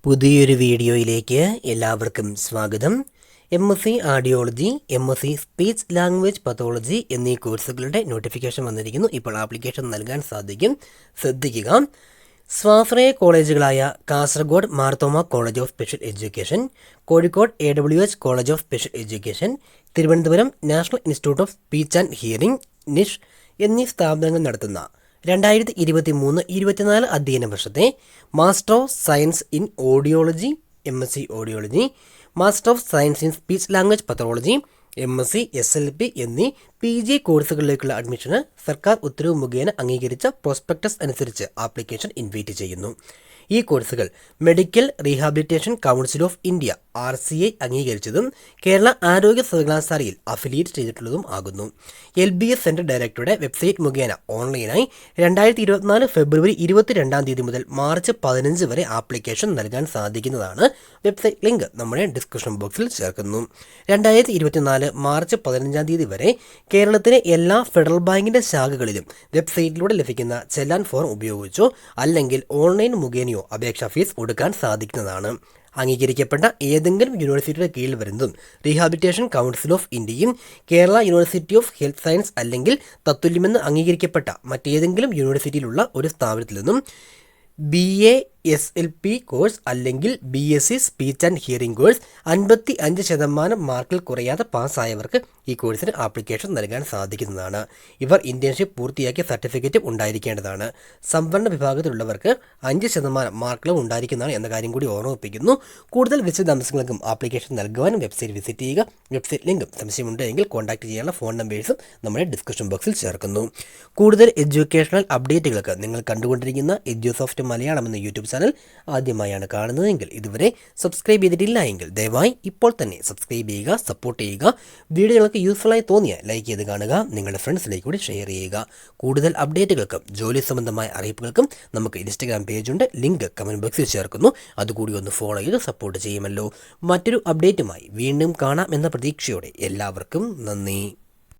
പുതിയൊരു വീഡിയോയിലേക്ക് എല്ലാവർക്കും സ്വാഗതം. MSc ആഡിയോളജി, MSc speech language pathology എന്നീ കോഴ്സുകളുടെ നോട്ടിഫിക്കേഷൻ വന്നിരിക്കുന്നു. ഇപ്പോൾ ആപ്ലിക്കേഷൻ നൽകാൻ സാധിക്കും. ശ്രദ്ധിക്കുക. സ്വാശ്രയ കോളേജുകളായ Kasaragod Marthoma college of special education, Kozhikode AWH college of special education, Thiruvananthapuram national institute of speech and hearing NISH എന്നീ സ്ഥാപനങ്ങൾ നടത്തുന്ന 2023-24 അധ്യയന വർഷത്തെ master of science in audiology, MSc audiology, master of science in speech language pathology, MSc SLP എന്നീ PG കോഴ്സുകളിലേക്കുള്ള അഡ്മിഷന് സർക്കാർ ഉത്തരവ് മുഖേന അംഗീകരിച്ച പ്രോസ്പെക്ടസ് അനുസരിച്ച് ആപ്ലിക്കേഷൻ ഇൻവൈറ്റ് ചെയ്യുന്നു. ഈ കോഴ്സുകൾ medical rehabilitation council of India RCI അംഗീകരിച്ചതും കേരള ആരോഗ്യ സർവകലാശാലയിൽ അഫിലിയേറ്റ് ചെയ്തിട്ടുള്ളതും ആകുന്നു. LBS സെൻട്രൽ ഡയറക്ടറുടെ വെബ്സൈറ്റ് മുഖേന ഓൺലൈനായി 2024 ഫെബ്രുവരി 22 മുതൽ മാർച്ച് 15 വരെ ആപ്ലിക്കേഷൻ നൽകാൻ സാധിക്കുന്നതാണ്. വെബ്സൈറ്റ് ലിങ്ക് നമ്മുടെ ഡിസ്ക്രിപ്ഷൻ ബോക്സിൽ ചേർക്കുന്നു. 2024 മാർച്ച് 15 വരെ കേരളത്തിലെ എല്ലാ ഫെഡറൽ ബാങ്കിൻ്റെ ശാഖകളിലും വെബ്സൈറ്റിലൂടെ ലഭിക്കുന്ന ചെല്ലാൻ ഫോം ഉപയോഗിച്ചോ അല്ലെങ്കിൽ ഓൺലൈൻ മുഖേനയോ അപേക്ഷാ ഫീസ് കൊടുക്കാൻ സാധിക്കുന്നതാണ്. അംഗീകരിക്കപ്പെട്ട ഏതെങ്കിലും യൂണിവേഴ്സിറ്റിയുടെ കീഴിൽ വരുന്നതും റീഹാബിലിറ്റേഷൻ കൗൺസിൽ ഓഫ് ഇന്ത്യയും Kerala university of health science അല്ലെങ്കിൽ തത്തുല്യമെന്ന് അംഗീകരിക്കപ്പെട്ട മറ്റേതെങ്കിലും യൂണിവേഴ്സിറ്റിയിലുള്ള ഒരു സ്ഥാപനത്തിൽ നിന്നും BA SLP കോഴ്സ് അല്ലെങ്കിൽ BSc speech and hearing course 55% മാർക്കിൽ കുറയാതെ പാസ്സായവർക്ക് ഈ കോഴ്സിന് ആപ്ലിക്കേഷൻ നൽകാൻ സാധിക്കുന്നതാണ്. ഇവർ ഇന്റേൺഷിപ്പ് പൂർത്തിയാക്കിയ സർട്ടിഫിക്കറ്റും ഉണ്ടായിരിക്കേണ്ടതാണ്. സംവരണ വിഭാഗത്തിലുള്ളവർക്ക് 5% മാർക്കിലും ഉണ്ടായിരിക്കുന്നതാണ് എന്ന കാര്യം കൂടി ഓർമ്മിപ്പിക്കുന്നു. കൂടുതൽ വിശദാംശങ്ങൾക്കും ആപ്ലിക്കേഷൻ നൽകുവാനും വെബ്സൈറ്റ് വിസിറ്റ് ചെയ്യുക. വെബ്സൈറ്റ് ലിങ്കും സംശയമുണ്ടെങ്കിൽ കോൺടാക്ട് ചെയ്യാനുള്ള ഫോൺ നമ്പേഴ്സും നമ്മുടെ ഡിസ്ക്രിപ്ഷൻ ബോക്സിൽ ചേർക്കുന്നു. കൂടുതൽ എഡ്യൂക്കേഷണൽ അപ്ഡേറ്റുകൾക്ക് നിങ്ങൾ കണ്ടുകൊണ്ടിരിക്കുന്ന എഡ്യൂസോഫ്റ്റ് മലയാളം എന്ന യൂട്യൂബ് ചാനൽ ആദ്യമായാണ് കാണുന്നതെങ്കിൽ ഇതുവരെ സബ്സ്ക്രൈബ് ചെയ്തിട്ടില്ല എങ്കിൽ ദയവായി ഇപ്പോൾ തന്നെ സബ്സ്ക്രൈബ് ചെയ്യുക, സപ്പോർട്ട് ചെയ്യുക. വീഡിയോകൾക്ക് യൂസ്ഫുള്ളായി തോന്നിയാൽ ലൈക്ക് ചെയ്ത് കാണുക, നിങ്ങളുടെ ഫ്രണ്ട്സിലേക്ക് കൂടി ഷെയർ ചെയ്യുക. കൂടുതൽ അപ്ഡേറ്റുകൾക്കും ജോലി സംബന്ധമായ അറിയിപ്പുകൾക്കും നമുക്ക് ഇൻസ്റ്റഗ്രാം പേജുണ്ട്, ലിങ്ക് കമൻറ്റ് ബോക്സിൽ ചേർക്കുന്നു. അതുകൂടി ഒന്ന് ഫോളോ ചെയ്ത് സപ്പോർട്ട് ചെയ്യുമല്ലോ. മറ്റൊരു അപ്ഡേറ്റുമായി വീണ്ടും കാണാം എന്ന പ്രതീക്ഷയോടെ എല്ലാവർക്കും നന്ദി.